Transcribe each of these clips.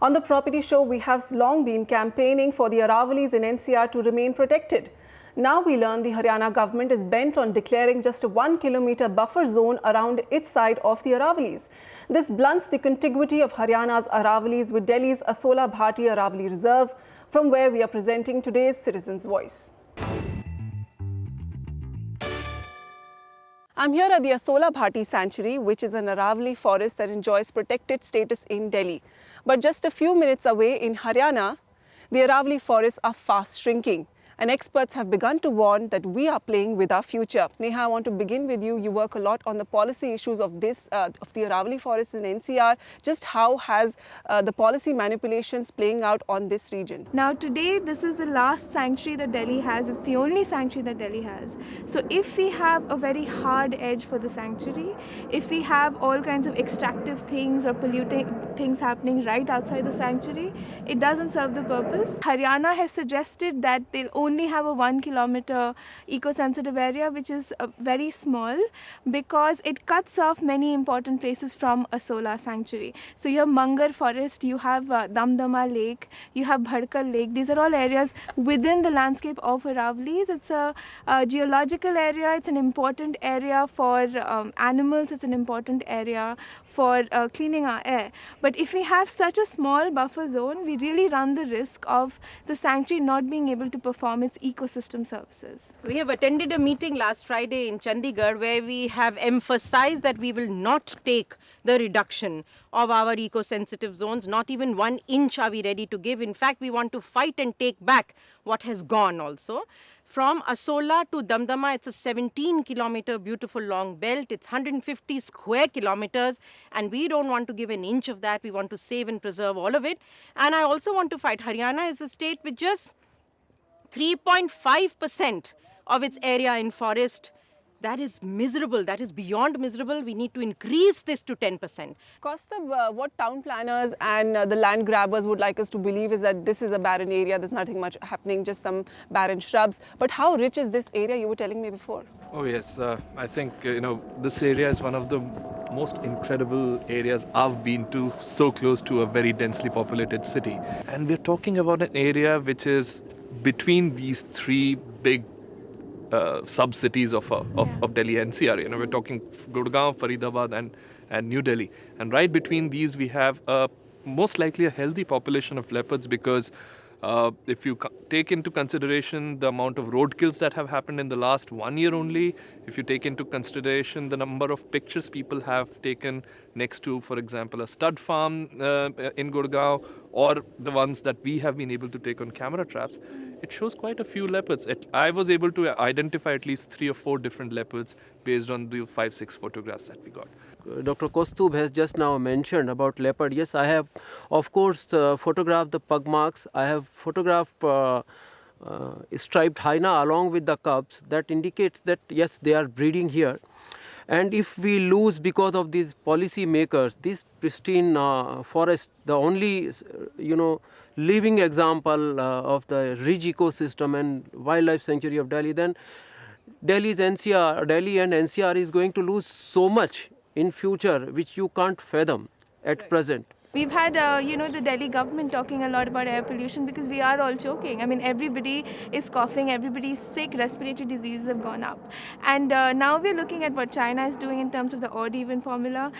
On the property show, we have long been campaigning for the Aravallis in NCR to remain protected. Now we learn the Haryana government is bent on declaring just a 1 kilometer buffer zone around its side of the Aravallis. This blunts the contiguity of Haryana's Aravallis with Delhi's Asola Bhati Aravalli Reserve, from where we are presenting today's Citizen's Voice. I'm here at the Asola Bhati Sanctuary, which is an Aravalli forest that enjoys protected status in Delhi. But just a few minutes away in Haryana, the Aravalli forests are fast shrinking. And experts have begun to warn that we are playing with our future. Neha, I want to begin with you. You work a lot on the policy issues of the Aravalli forests in NCR. Just how has the policy manipulations playing out on this region? Now today, this is the last sanctuary that Delhi has. It's the only sanctuary that Delhi has. So if we have a very hard edge for the sanctuary, if we have all kinds of extractive things or polluting things happening right outside the sanctuary, it doesn't serve the purpose. Haryana has suggested that they'll only have a 1 kilometer eco-sensitive area, which is very small because it cuts off many important places from Asola sanctuary. So you have Mangar forest, you have Damdama lake, you have Bhadkal lake. These are all areas within the landscape of Aravallis. It's a geological area, it's an important area for animals, it's an important area for cleaning our air. But if we have such a small buffer zone, we really run the risk of the sanctuary not being able to perform its ecosystem services. We have attended a meeting last Friday in Chandigarh where we have emphasized that we will not take the reduction of our eco-sensitive zones. Not even 1 inch are we ready to give. In fact, we want to fight and take back what has gone also. From Asola to Damdama, it's a 17 kilometer beautiful long belt. It's 150 square kilometers, and we don't want to give an inch of that. We want to save and preserve all of it. And I also want to fight. Haryana is a state with just 3.5% of its area in forest. That is miserable. That is beyond miserable. We need to increase this to 10%. Kaustav, what town planners and the land grabbers would like us to believe is that this is a barren area. There's nothing much happening, just some barren shrubs. But how rich is this area you were telling me before? Oh yes, I think this area is one of the most incredible areas I've been to, so close to a very densely populated city. And we're talking about an area which is between these 3 big sub-cities of Delhi NCR. We're talking Gurgaon, Faridabad and New Delhi. And right between these we have most likely a healthy population of leopards, because if you take into consideration the amount of road kills that have happened in the last 1 year only, if you take into consideration the number of pictures people have taken next to, for example, a stud farm in Gurgaon, or the ones that we have been able to take on camera traps, it shows quite a few leopards. I was able to identify at least 3 or 4 different leopards based on the 5-6 photographs that we got. Dr. Kaustubh has just now mentioned about leopard. Yes, I have, of course, photographed the pug marks. I have photographed striped hyena along with the cubs. That indicates that, yes, they are breeding here. And if we lose because of these policy makers, this pristine forest, the only, living example of the rich ecosystem and wildlife sanctuary of Delhi, then Delhi and NCR is going to lose so much in future, which you can't fathom at present. We've had, the Delhi government talking a lot about air pollution because we are all choking. I mean, everybody is coughing, everybody is sick, respiratory diseases have gone up. And now we're looking at what China is doing in terms of the odd-even formula.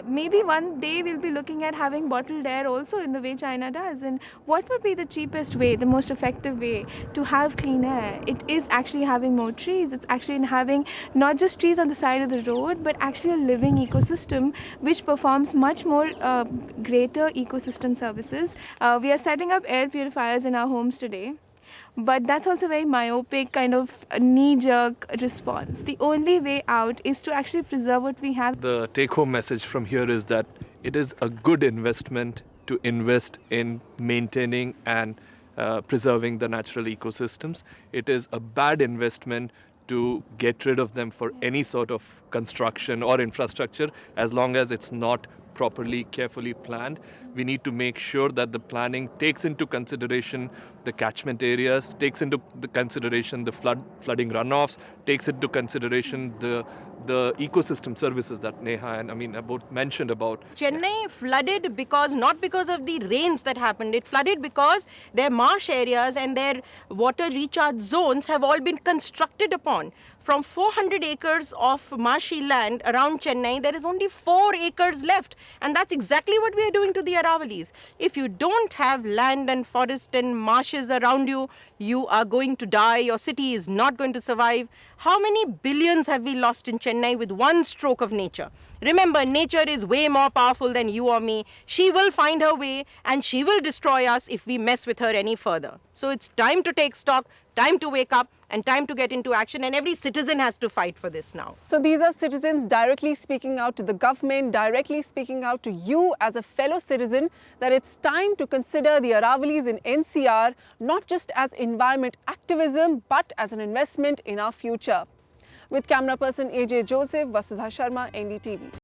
Maybe one day we'll be looking at having bottled air also in the way China does. And what would be the cheapest way, the most effective way to have clean air? It is actually having more trees. It's actually having not just trees on the side of the road, but actually a living ecosystem which performs much more greater ecosystem services. We are setting up air purifiers in our homes today, but that's also a very myopic kind of knee-jerk response. The only way out is to actually preserve what we have. The take-home message from here is that it is a good investment to invest in maintaining and preserving the natural ecosystems. It is a bad investment to get rid of them for any sort of construction or infrastructure, as long as it's not properly, carefully planned. We need to make sure that the planning takes into consideration the catchment areas, takes into the consideration the flooding runoffs, takes into consideration the ecosystem services that Neha and Amin both mentioned about. Chennai flooded not because of the rains that happened. It flooded because their marsh areas and their water recharge zones have all been constructed upon. From 400 acres of marshy land around Chennai, there is only 4 acres left. And that's exactly what we are doing to the Aravallis. If you don't have land and forest and marshes around you, you are going to die. Your city is not going to survive. How many billions have we lost in Chennai with one stroke of nature? Remember, nature is way more powerful than you or me. She will find her way and she will destroy us if we mess with her any further. So it's time to take stock, time to wake up, and time to get into action, and every citizen has to fight for this now. So these are citizens directly speaking out to the government, directly speaking out to you as a fellow citizen that it's time to consider the Aravallis in NCR not just as environment activism but as an investment in our future. With camera person AJ Joseph, Vasudha Sharma, NDTV.